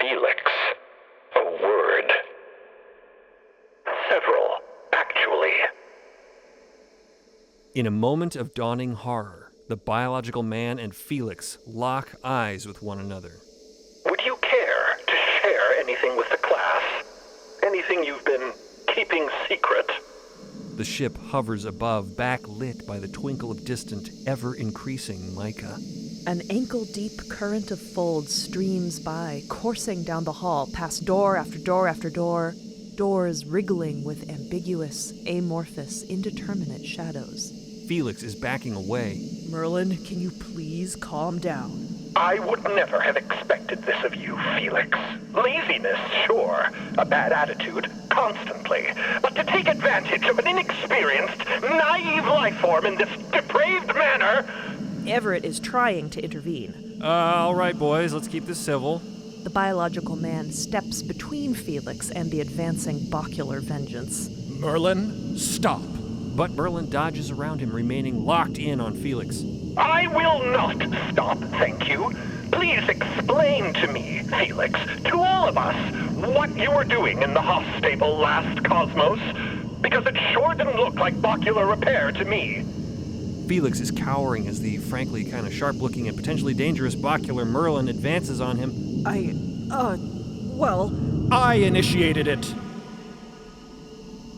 Felix. A word. Several, actually. In a moment of dawning horror, the biological man and Felix lock eyes with one another. Would you care to share anything with the class? Anything you've been keeping secret? The ship hovers above, backlit by the twinkle of distant, ever-increasing mica. An ankle-deep current of folds streams by, coursing down the hall, past door after door after door, doors wriggling with ambiguous, amorphous, indeterminate shadows. Felix is backing away. Merlin, can you please calm down? I would never have expected this of you, Felix. Laziness, sure. A bad attitude, constantly. But to take advantage of an inexperienced, naive life form in this depraved manner... Everett is trying to intervene. All right, boys, let's keep this civil. The biological man steps between Felix and the advancing bacular vengeance. Merlin, stop. But Merlin dodges around him, remaining locked in on Felix. I will not stop, thank you. Please explain to me, Felix, to all of us, what you were doing in the hoss stable last Cosmos, because it sure didn't look like bacular repair to me. Felix is cowering as the frankly kind of sharp-looking and potentially dangerous bacular Merlin advances on him. Well... I initiated it.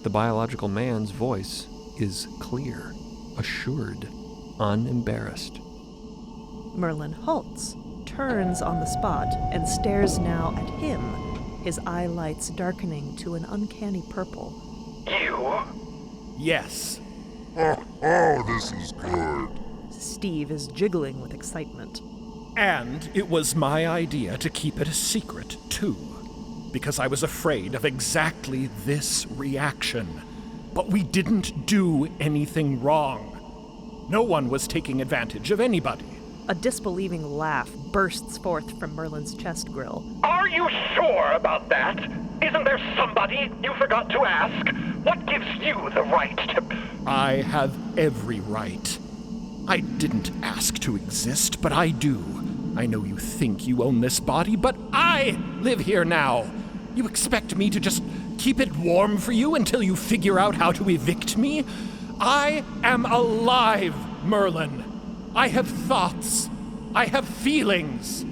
The biological man's voice is clear, assured, unembarrassed. Merlin halts, turns on the spot, and stares now at him, his eye lights darkening to an uncanny purple. You? Yes. Oh, this is good. Steve is jiggling with excitement. And it was my idea to keep it a secret, too, because I was afraid of exactly this reaction. But we didn't do anything wrong. No one was taking advantage of anybody. A disbelieving laugh bursts forth from Merlin's chest grill. Are you sure about that? Isn't there somebody you forgot to ask? What gives you the right to... I have every right. I didn't ask to exist, but I do. I know you think you own this body, but I live here now. You expect me to just keep it warm for you until you figure out how to evict me? I am alive, Merlin. I have thoughts. I have feelings.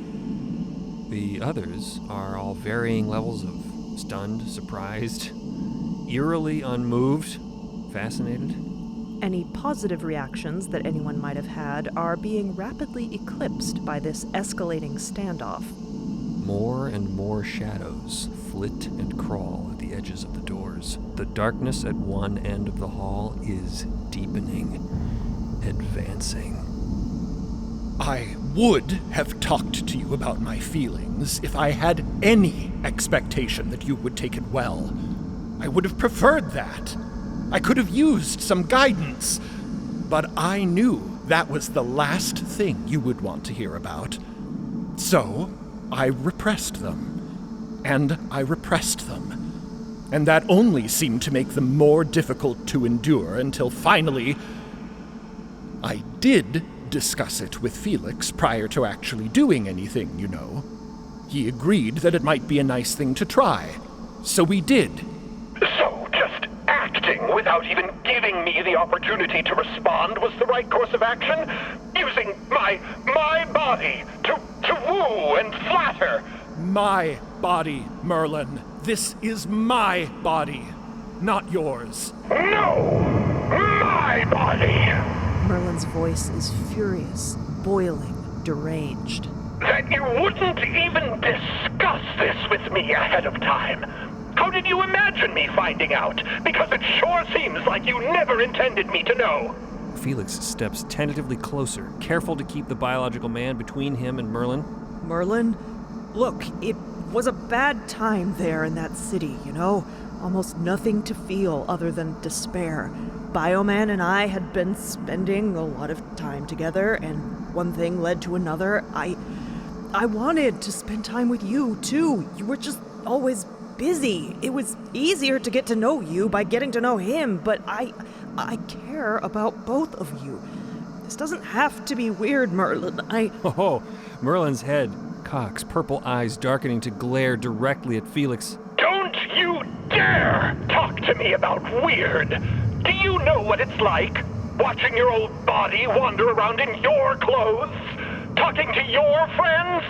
The others are all varying levels of stunned, surprised, eerily unmoved, fascinated. Any positive reactions that anyone might have had are being rapidly eclipsed by this escalating standoff. More and more shadows flit and crawl at the edges of the doors. The darkness at one end of the hall is deepening, advancing. I would have talked to you about my feelings if I had any expectation that you would take it well. I would have preferred that. I could have used some guidance, but I knew that was the last thing you would want to hear about. So, I repressed them, and I repressed them, and that only seemed to make them more difficult to endure until finally I did discuss it with Felix prior to actually doing anything, you know. He agreed that it might be a nice thing to try, so we did. So just acting without even giving me the opportunity to respond was the right course of action? Using my body to woo and flatter? My body, Merlin. This is my body, not yours. No! My body! Merlin's voice is furious, boiling, deranged. That you wouldn't even discuss this with me ahead of time. How did you imagine me finding out? Because it sure seems like you never intended me to know. Felix steps tentatively closer, careful to keep the biological man between him and Merlin. Merlin, look, it was a bad time there in that city, you know? Almost nothing to feel other than despair. Bioman and I had been spending a lot of time together, and one thing led to another. I wanted to spend time with you, too. You were just always busy. It was easier to get to know you by getting to know him, but I care about both of you. This doesn't have to be weird, Merlin. Oh, Merlin's head cocks, purple eyes darkening to glare directly at Felix. Don't you dare talk to me about weird! Do you know what it's like? Watching your old body wander around in your clothes? Talking to your friends?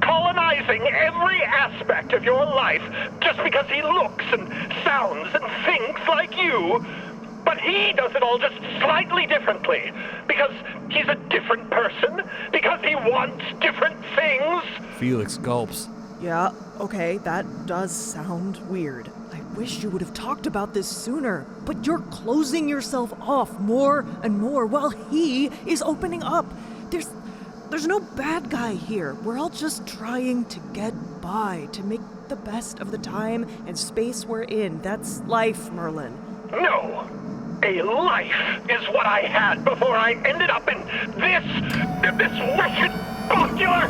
Colonizing every aspect of your life just because he looks and sounds and thinks like you? But he does it all just slightly differently. Because he's a different person. Because he wants different things. Felix gulps. Yeah, okay, that does sound weird. I wish you would have talked about this sooner, but you're closing yourself off more and more while he is opening up. There's no bad guy here. We're all just trying to get by, to make the best of the time and space we're in. That's life, Merlin. No. A life is what I had before I ended up in this wretched boccular.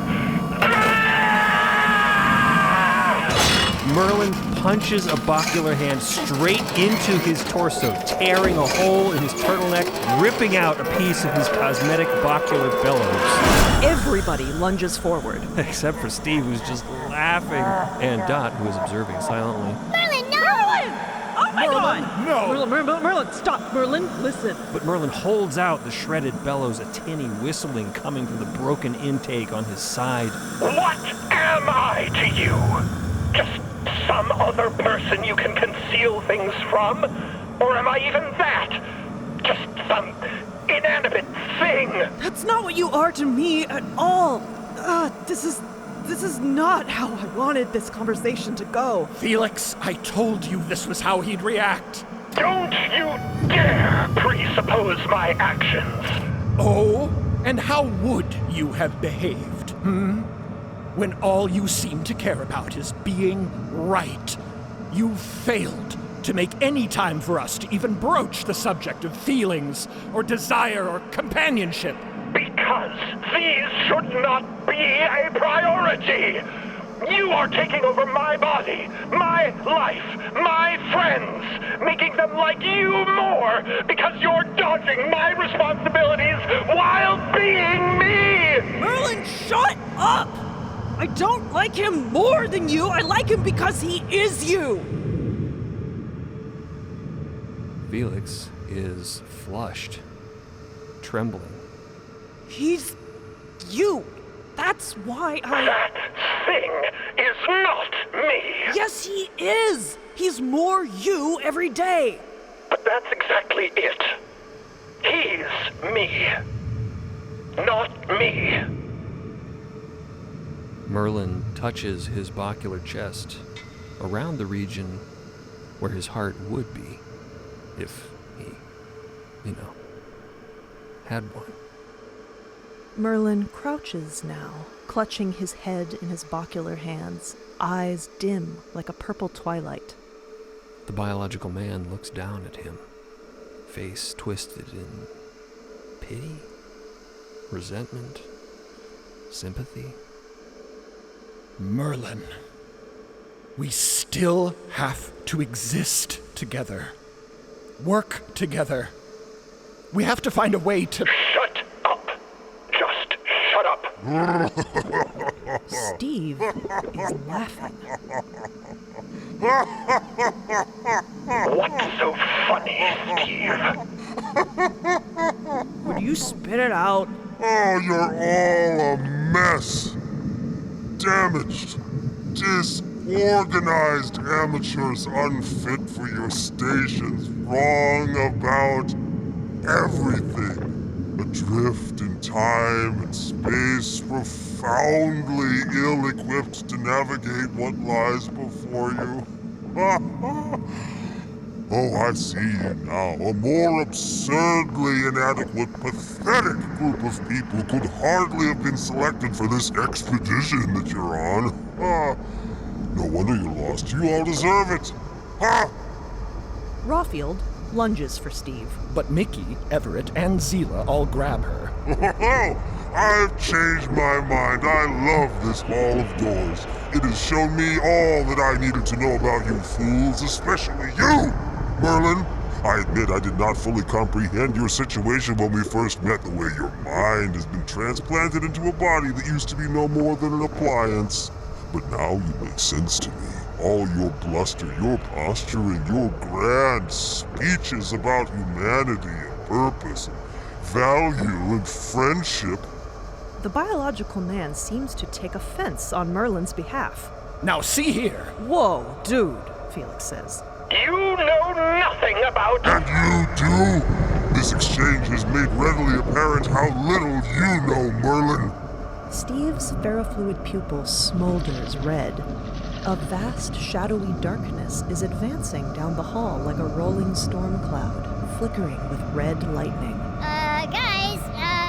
Merlin punches a boccular hand straight into his torso, tearing a hole in his turtleneck, ripping out a piece of his cosmetic boccular bellows. Everybody lunges forward. Except for Steve, who's just laughing, and Dot, who is observing silently. Merlin, no! Merlin! Oh my God! No! Merlin, stop! Merlin, listen. But Merlin holds out the shredded bellows, a tinny whistling coming from the broken intake on his side. What am I to you? Just some other person you can conceal things from? Or am I even that? Just some inanimate thing? That's not what you are to me at all. This is not how I wanted this conversation to go. Felix, I told you this was how he'd react. Don't you dare presuppose my actions. Oh? And how would you have behaved, when all you seem to care about is being right? You failed to make any time for us to even broach the subject of feelings or desire or companionship. Because these should not be a priority. You are taking over my body, my life, my friends, making them like you more because you're dodging my responsibilities while being me! Merlin, shut up! I don't like him more than you. I like him because he is you. Felix is flushed, trembling. He's you. That's why I... That thing is not me! Yes, he is. He's more you every day. But that's exactly it. He's me. Not me. Merlin touches his boccular chest, around the region where his heart would be, if he, had one. Merlin crouches now, clutching his head in his boccular hands, eyes dim like a purple twilight. The biological man looks down at him, face twisted in pity, resentment, sympathy. Merlin, we still have to exist together. Work together. We have to find a way to... Shut up. Just shut up. Steve is laughing. What's so funny, Steve? Would you spit it out? Oh, you're all a mess. Damaged, disorganized amateurs unfit for your stations, wrong about everything. Adrift in time and space, profoundly ill-equipped to navigate what lies before you. Oh, I see you now. A more absurdly inadequate, pathetic group of people could hardly have been selected for this expedition that you're on. No wonder you lost. You all deserve it. Ha! Rawfield lunges for Steve. But Mickey, Everett, and Zila all grab her. Oh, I've changed my mind. I love this hall of doors. It has shown me all that I needed to know about you fools, especially you, Merlin. I admit I did not fully comprehend your situation when we first met, the way your mind has been transplanted into a body that used to be no more than an appliance. But now you make sense to me. All your bluster, your posturing, your grand speeches about humanity and purpose and value and friendship. The biological man seems to take offense on Merlin's behalf. Now see here. Whoa, dude, Felix says. You know nothing about... And you do? This exchange has made readily apparent how little you know, Merlin. Steve's ferrofluid pupil smolders red. A vast, shadowy darkness is advancing down the hall like a rolling storm cloud, flickering with red lightning. Guys,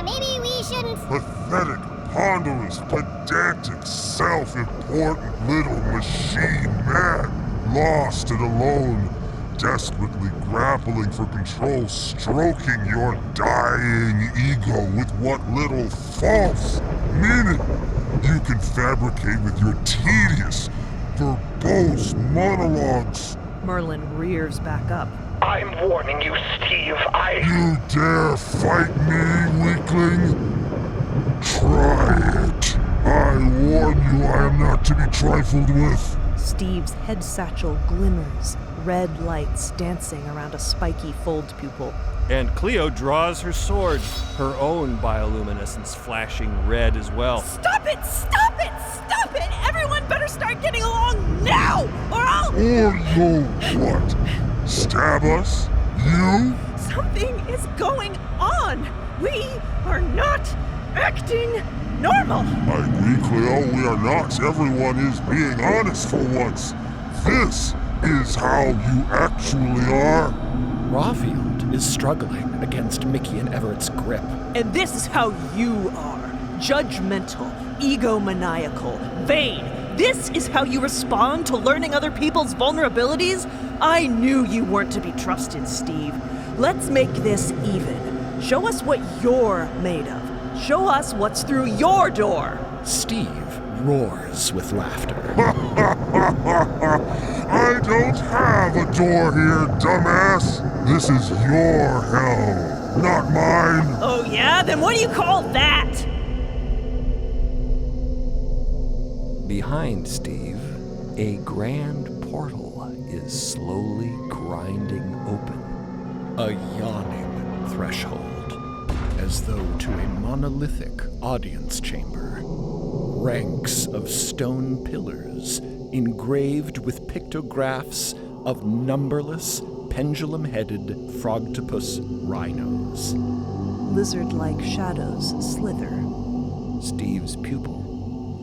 maybe we shouldn't... Pathetic, ponderous, pedantic, self-important little machine man, lost and alone, desperately grappling for control, stroking your dying ego with what little false meaning you can fabricate with your tedious, verbose monologues. Merlin rears back up. I'm warning you, Steve, You dare fight me, weakling? Try it. I warn you, I am not to be trifled with. Steve's head satchel glimmers, red lights dancing around a spiky fold pupil. And Cleo draws her sword, her own bioluminescence flashing red as well. Stop it! Stop it! Stop it! Everyone better start getting along now, or I'll... Or you'll what? Stab us? You? Something is going on! We are not acting normal! I agree, Cleo, we are not. Everyone is being honest for once. This is how you actually are. Rawfield is struggling against Mickey and Everett's grip. And this is how you are. Judgmental, egomaniacal, vain. This is how you respond to learning other people's vulnerabilities? I knew you weren't to be trusted, Steve. Let's make this even. Show us what you're made of. Show us what's through your door. Steve roars with laughter. I don't have a door here, dumbass. This is your hell, not mine. Oh yeah? Then what do you call that? Behind Steve, a grand portal is slowly grinding open. A yawning threshold, as though to a monolithic audience chamber. Ranks of stone pillars engraved with pictographs of numberless pendulum-headed frogtopus rhinos. Lizard-like shadows slither. Steve's pupil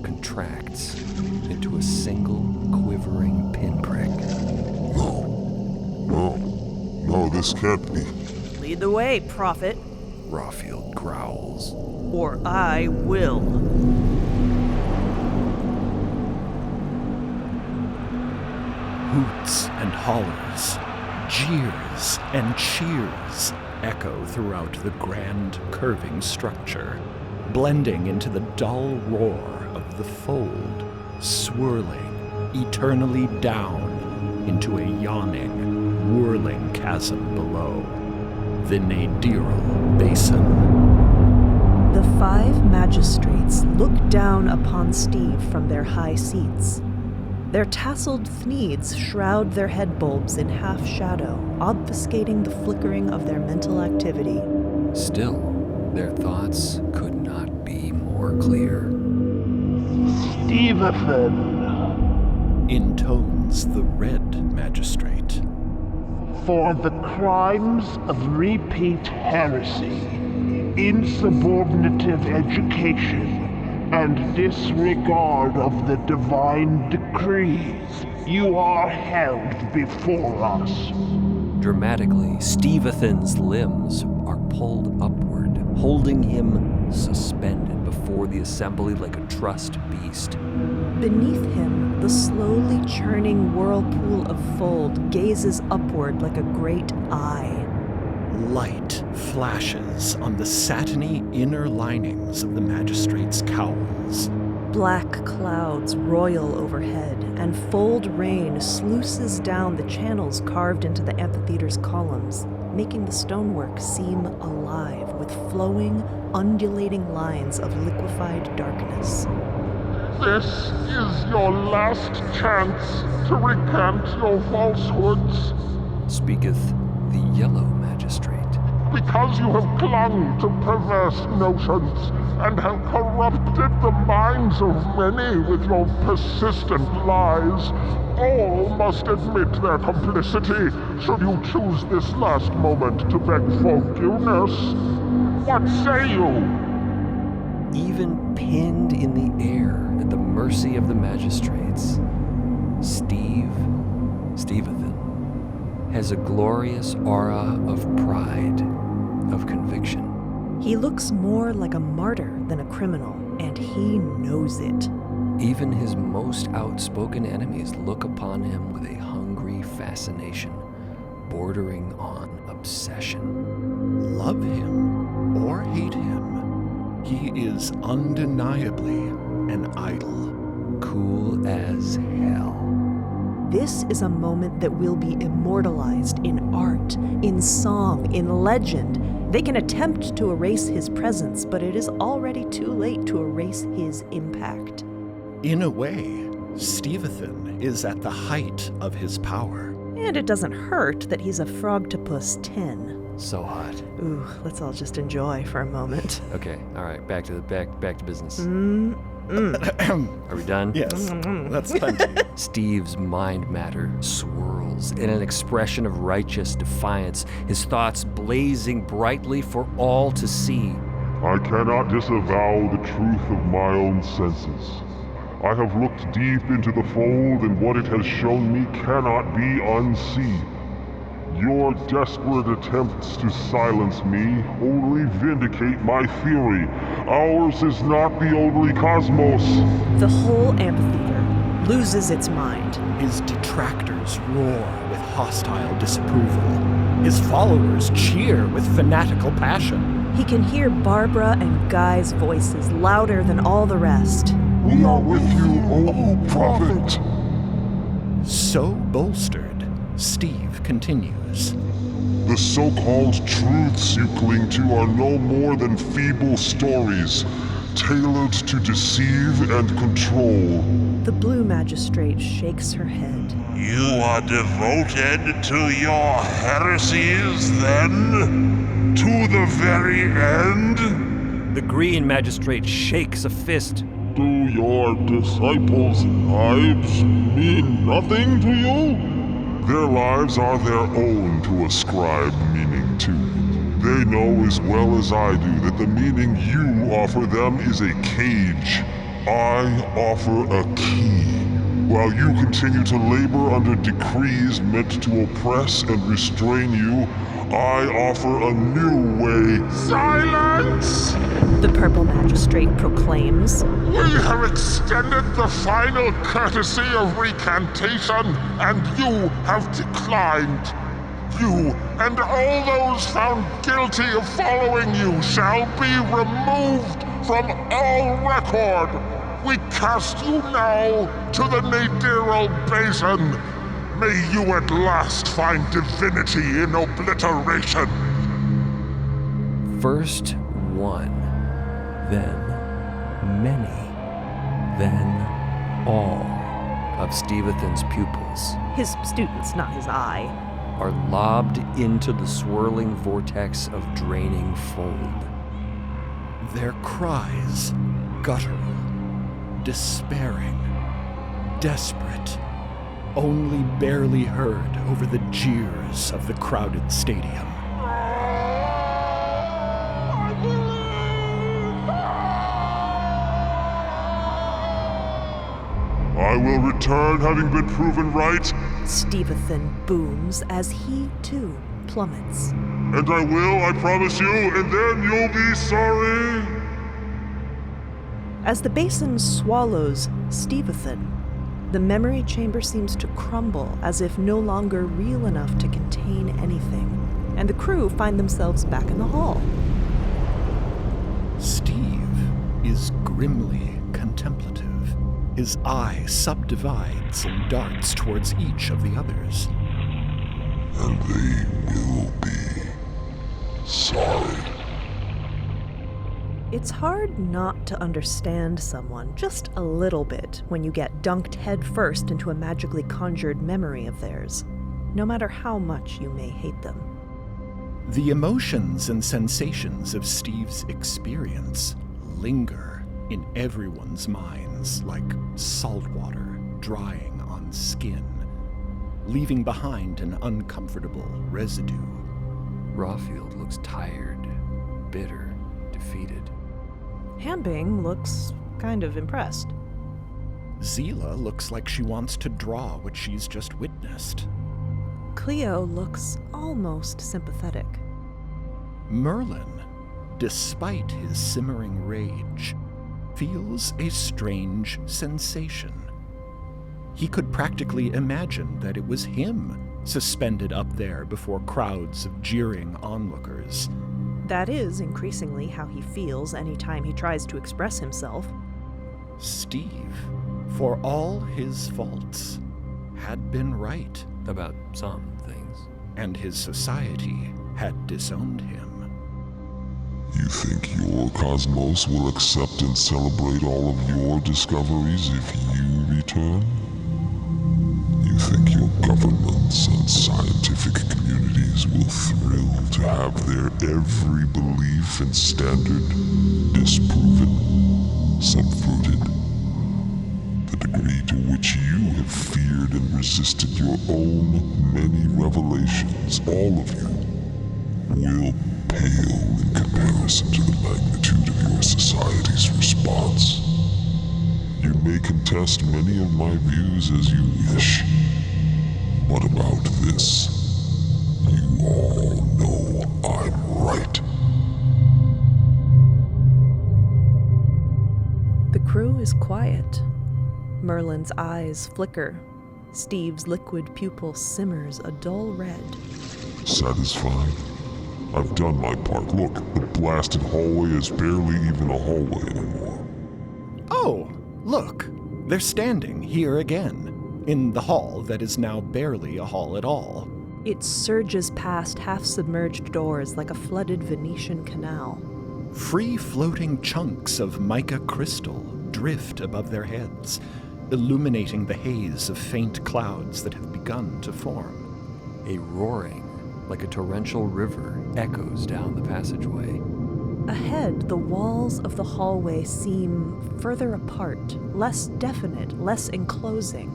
contracts into a single quivering pinprick. No, this can't be. Lead the way, Prophet, Rawfield growls. or I will. Hoots and hollers, jeers and cheers echo throughout the grand curving structure, blending into the dull roar of the fold, swirling eternally down into a yawning, whirling chasm below, the Nadiral Basin. The 5 magistrates look down upon Steve from their high seats. Their tasseled thneeds shroud their head bulbs in half shadow, obfuscating the flickering of their mental activity. Still, their thoughts could not be more clear. Stethan, Intones the red magistrate. for the crimes of repeat heresy, insubordinative education, and disregard of the divine decrees, you are held before us. Dramatically, Stevathan's limbs are pulled upward, holding him suspended before the assembly like a trussed beast. Beneath him, the slowly churning whirlpool of fold gazes upward like a great eye. Light flashes on the satiny inner linings of the magistrate's cowls, Black clouds roil overhead, and fold rain sluices down the channels carved into the amphitheater's columns, making the stonework seem alive with flowing, undulating lines of liquefied darkness. This is your last chance to recant your falsehoods, Speaketh the Yellow Magistrate. because you have clung to perverse notions and have corrupted the minds of many with your persistent lies. All must admit their complicity should you choose this last moment to beg forgiveness. What say you? Even pinned in the air at the mercy of the magistrates, Stethan, has a glorious aura of pride, of conviction. He looks more like a martyr than a criminal, and he knows it. Even his most outspoken enemies look upon him with a hungry fascination, bordering on obsession. Love him or hate him, he is undeniably an idol. Cool as hell. This is a moment that will be immortalized in art, in song, in legend. They can attempt to erase his presence, but it is already too late to erase his impact. In a way, Stethan is at the height of his power. And it doesn't hurt that he's a frogtopus 10. So hot. Ooh, let's all just enjoy for a moment. Okay, all right, back to business. Mm-hmm. Are we done? Yes, that's plenty. Steve's mind matter swirls in an expression of righteous defiance, his thoughts blazing brightly for all to see. I cannot disavow the truth of my own senses. I have looked deep into the fold, and what it has shown me cannot be unseen. Your desperate attempts to silence me only vindicate my theory. Ours is not the only cosmos. The whole amphitheater loses its mind. His detractors roar with hostile disapproval. His followers cheer with fanatical passion. He can hear Barbara and Guy's voices louder than all the rest. We are with you, O prophet. So bolstered, Steve continues. The so-called truths you cling to are no more than feeble stories, tailored to deceive and control. The blue magistrate shakes her head. You are devoted to your heresies, then? To the very end? The green magistrate shakes a fist. Do your disciples' lives mean nothing to you? Their lives are their own to ascribe meaning to. They know as well as I do that the meaning you offer them is a cage. I offer a key. While you continue to labor under decrees meant to oppress and restrain you, I offer a new way. Silence! The purple magistrate proclaims. We have extended the final courtesy of recantation, and you have declined. You and all those found guilty of following you shall be removed from all record. We cast you now to the Nadiral Basin. May you at last find divinity in obliteration. First one, then many, then all of Stethan's pupils His students, not his eye. are lobbed into the swirling vortex of draining fold. Their cries, guttural, despairing, desperate, only barely heard over the jeers of the crowded stadium. I will return having been proven right, Stethan booms as he, too, plummets. and I will, I promise you, and then you'll be sorry. As the basin swallows Stethan, the memory chamber seems to crumble as if no longer real enough to contain anything, and the crew find themselves back in the hall. Steve is grimly contemplative. His eye subdivides and darts towards each of the others. And they will be sorry. It's hard not to understand someone just a little bit when you get dunked headfirst into a magically conjured memory of theirs, no matter how much you may hate them. The emotions and sensations of Steve's experience linger in everyone's minds like salt water drying on skin, leaving behind an uncomfortable residue. Rawfield looks tired, bitter, defeated. Hambing looks kind of impressed. Zila looks like she wants to draw what she's just witnessed. Cleo looks almost sympathetic. Merlin, despite his simmering rage, feels a strange sensation. He could practically imagine that it was him suspended up there before crowds of jeering onlookers. That is increasingly how he feels anytime he tries to express himself. Steve, for all his faults, had been right. About some things. And his society had disowned him. You think your cosmos will accept and celebrate all of your discoveries if you return? You think your governments and scientific communities will thrill to have their every belief and standard disproven, subverted? The degree to which you have feared and resisted your own many revelations, all of you, will pale in comparison to the magnitude of your society's response. You may contest many of my views as you wish, but about this, you all know I'm right. The crew is quiet. Merlin's eyes flicker. Steve's liquid pupil simmers a dull red. Satisfied? I've done my part. Look, the blasted hallway is barely even a hallway anymore. Oh, look, they're standing here again, in the hall that is now barely a hall at all. It surges past half-submerged doors like a flooded Venetian canal. Free-floating chunks of mica crystal drift above their heads, illuminating the haze of faint clouds that have begun to form. A roaring, like a torrential river, echoes down the passageway. Ahead, the walls of the hallway seem further apart, less definite, less enclosing.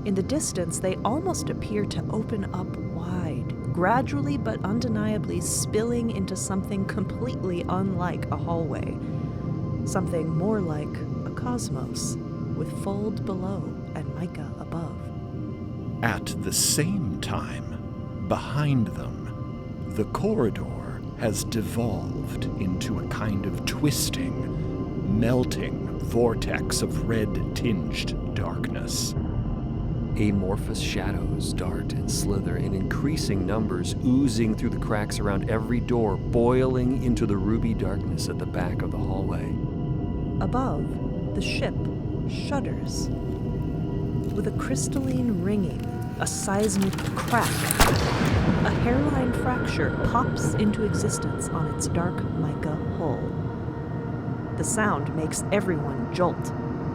In the distance, they almost appear to open up wide, gradually but undeniably spilling into something completely unlike a hallway. Something more like a cosmos, with fold below and mica above. At the same time, behind them, the corridor has devolved into a kind of twisting, melting vortex of red-tinged darkness. Amorphous shadows dart and slither in increasing numbers, oozing through the cracks around every door, boiling into the ruby darkness at the back of the hallway. Above, the ship shudders. With a crystalline ringing, a seismic crack, a hairline fracture pops into existence on its dark mica hull. The sound makes everyone jolt.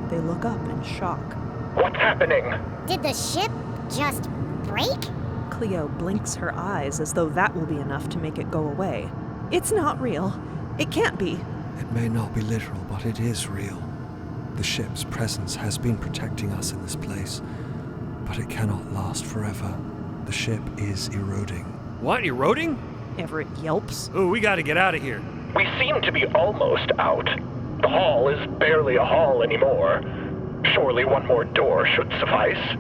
They look up in shock. What's happening? Did the ship just break? Cleo blinks her eyes as though that will be enough to make it go away. It's not real. It can't be. It may not be literal, but it is real. The ship's presence has been protecting us in this place, but it cannot last forever. The ship is eroding. What, eroding? Everett yelps. Oh, we gotta get out of here. We seem to be almost out. The hall is barely a hall anymore. Surely one more door should suffice.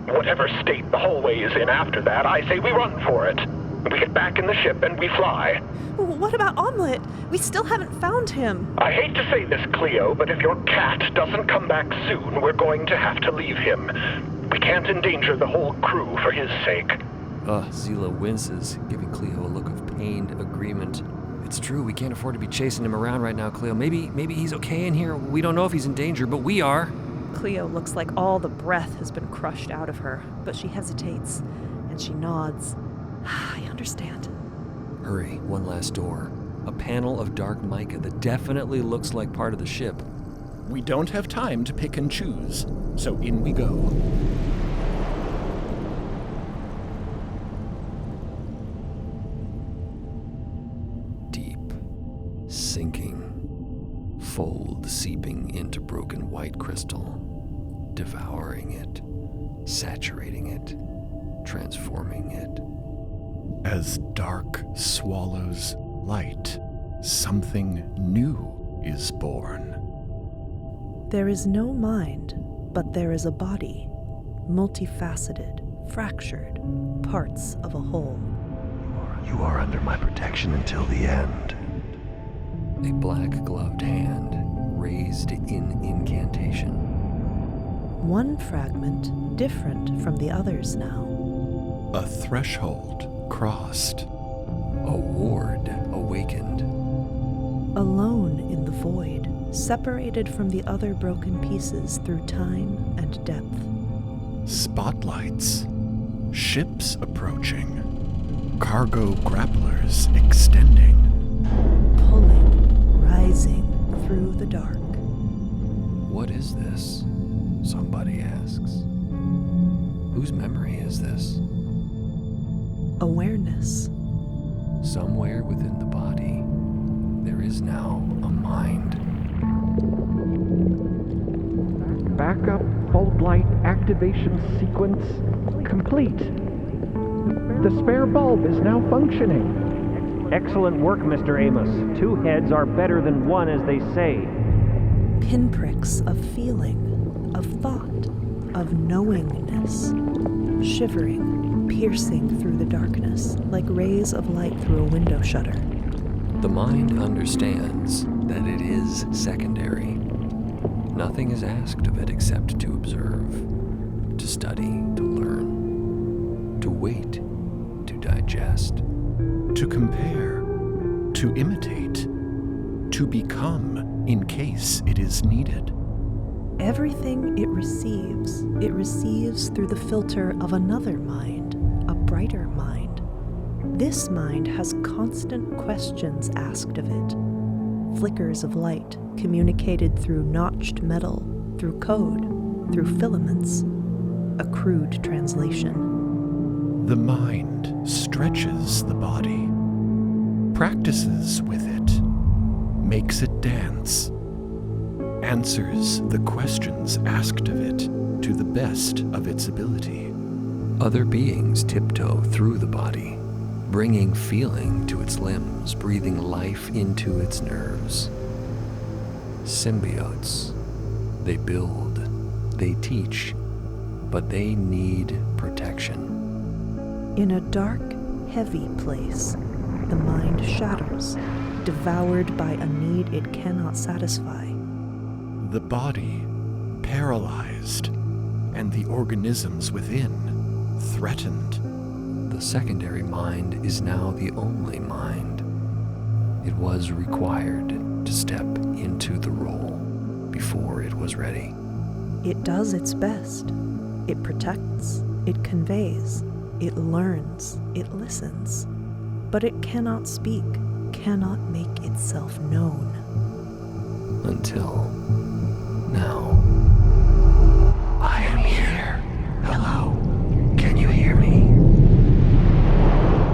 Whatever state the hallway is in after that, I say we run for it. We get back in the ship and we fly. What about Omelette? We still haven't found him. I hate to say this, Cleo, but if your cat doesn't come back soon, we're going to have to leave him. We can't endanger the whole crew for his sake. Zila winces, giving Cleo a look of pained agreement. It's true, we can't afford to be chasing him around right now, Cleo. Maybe he's okay in here. We don't know if he's in danger, but we are. Cleo looks like all the breath has been crushed out of her, but she hesitates, and she nods. I understand. Hurry, one last door. A panel of dark mica that definitely looks like part of the ship. We don't have time to pick and choose, so in we go. Deep, sinking, fold seeping into broken white crystal, devouring it, saturating it, transforming it. As dark swallows light, something new is born. There is no mind, but there is a body, multifaceted, fractured, parts of a whole. You are under my protection until the end. A black-gloved hand raised in incantation. One fragment different from the others now. A threshold crossed. A ward awakened. Alone in the void, separated from the other broken pieces through time and depth. Spotlights. Ships approaching. Cargo grapplers extending. Pulling, rising through the dark. What is this? Somebody asks. Whose memory is this? Awareness. Somewhere within the body, there is now a mind. Backup fold light activation sequence complete. The spare bulb is now functioning. Excellent work, Mr. Amos. 2 heads are better than 1, as they say. Pinpricks of feeling, of thought, of knowingness. Shivering, piercing through the darkness, like rays of light through a window shutter. The mind understands that it is secondary. Nothing is asked of it except to observe, to study, to learn, to wait, to digest. To compare, to imitate, to become in case it is needed. Everything it receives through the filter of another mind, a brighter mind. This mind has constant questions asked of it. Flickers of light communicated through notched metal, through code, through filaments. A crude translation. The mind stretches the body, practices with it, makes it dance, answers the questions asked of it to the best of its ability. Other beings tiptoe through the body, bringing feeling to its limbs, breathing life into its nerves. Symbiotes. They build, they teach, but they need protection. In a dark, heavy place, the mind shatters, devoured by a need it cannot satisfy. The body paralyzed, and the organisms within threatened. The secondary mind is now the only mind. It was required to step into the role before it was ready. It does its best. It protects, it conveys, it learns, it listens. But it cannot speak, cannot make itself known. Until now. I am here. Hello. Can you hear me?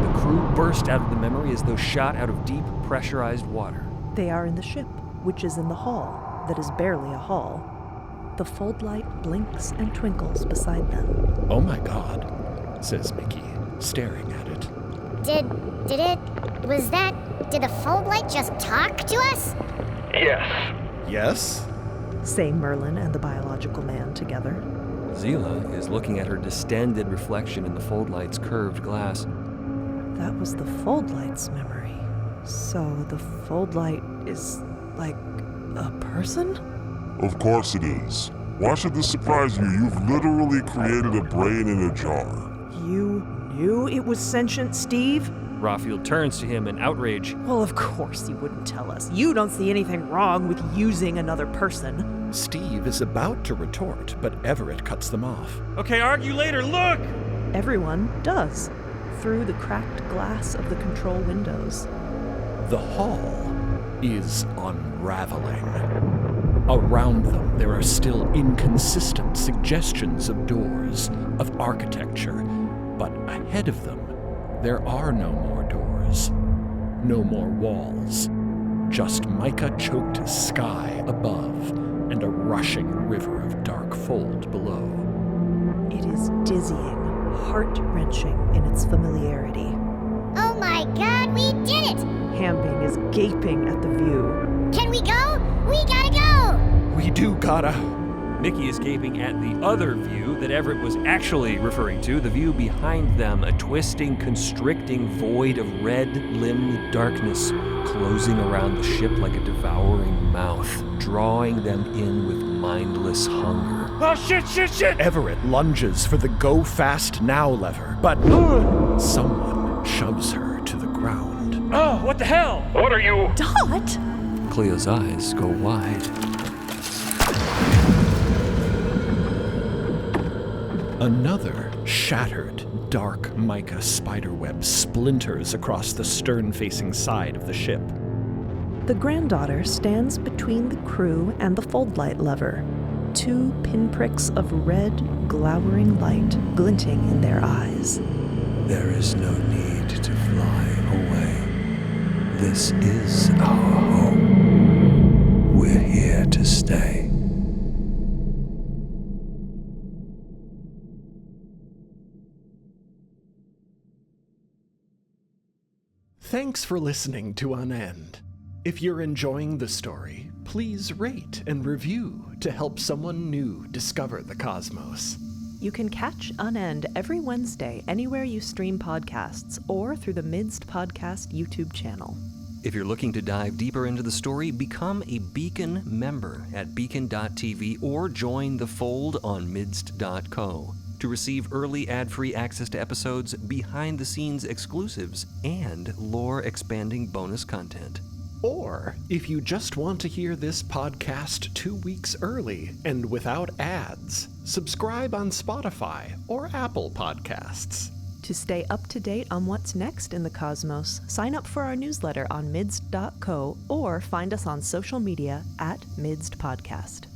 The crew burst out of the memory as though shot out of deep, pressurized water. They are in the ship, which is in the hall, that is barely a hall. The fold light blinks and twinkles beside them. Oh my God, says Mickey, staring at it. Did the fold light just talk to us? Yes. Yes? Say Merlin and the biological man together. Zila is looking at her distended reflection in the fold light's curved glass. That was the fold light's memory. So the fold light is like a person? Of course it is. Why should this surprise you? You've literally created a brain in a jar. You knew it was sentient, Steve? Rafield turns to him in outrage. Well, of course you wouldn't tell us. You don't see anything wrong with using another person. Steve is about to retort, but Everett cuts them off. Okay, argue later, look! Everyone does, through the cracked glass of the control windows. The hall is unraveling. Around them, there are still inconsistent suggestions of doors, of architecture, but ahead of them, there are no more doors, no more walls, just mica-choked sky above and a rushing river of dark fold below. It is dizzying, heart-wrenching in its familiarity. Oh my god, we did it! Hambing is gaping at the view. Can we go? We gotta go! We do gotta. Mickey is gaping at the other view that Everett was actually referring to, the view behind them, a twisting, constricting void of red-limbed darkness closing around the ship like a devouring mouth, drawing them in with mindless hunger. Oh, shit! Everett lunges for the go fast now lever, but someone shoves her to the ground. Oh, what the hell? What are you? Dot? Cleo's eyes go wide. Another shattered, dark mica spiderweb splinters across the stern-facing side of the ship. The granddaughter stands between the crew and the fold-light lever, two pinpricks of red, glowering light glinting in their eyes. There is no need to fly away. This is our home. We're here to stay. Thanks for listening to Unend. If you're enjoying the story, please rate and review to help someone new discover the cosmos. You can catch Unend every Wednesday anywhere you stream podcasts or through the MIDST Podcast YouTube channel. If you're looking to dive deeper into the story, become a Beacon member at beacon.tv or join the fold on midst.co to receive early ad-free access to episodes, behind-the-scenes exclusives, and lore-expanding bonus content. Or, if you just want to hear this podcast 2 weeks early and without ads, subscribe on Spotify or Apple Podcasts. To stay up to date on what's next in the cosmos, sign up for our newsletter on midst.co or find us on social media at MIDST Podcast.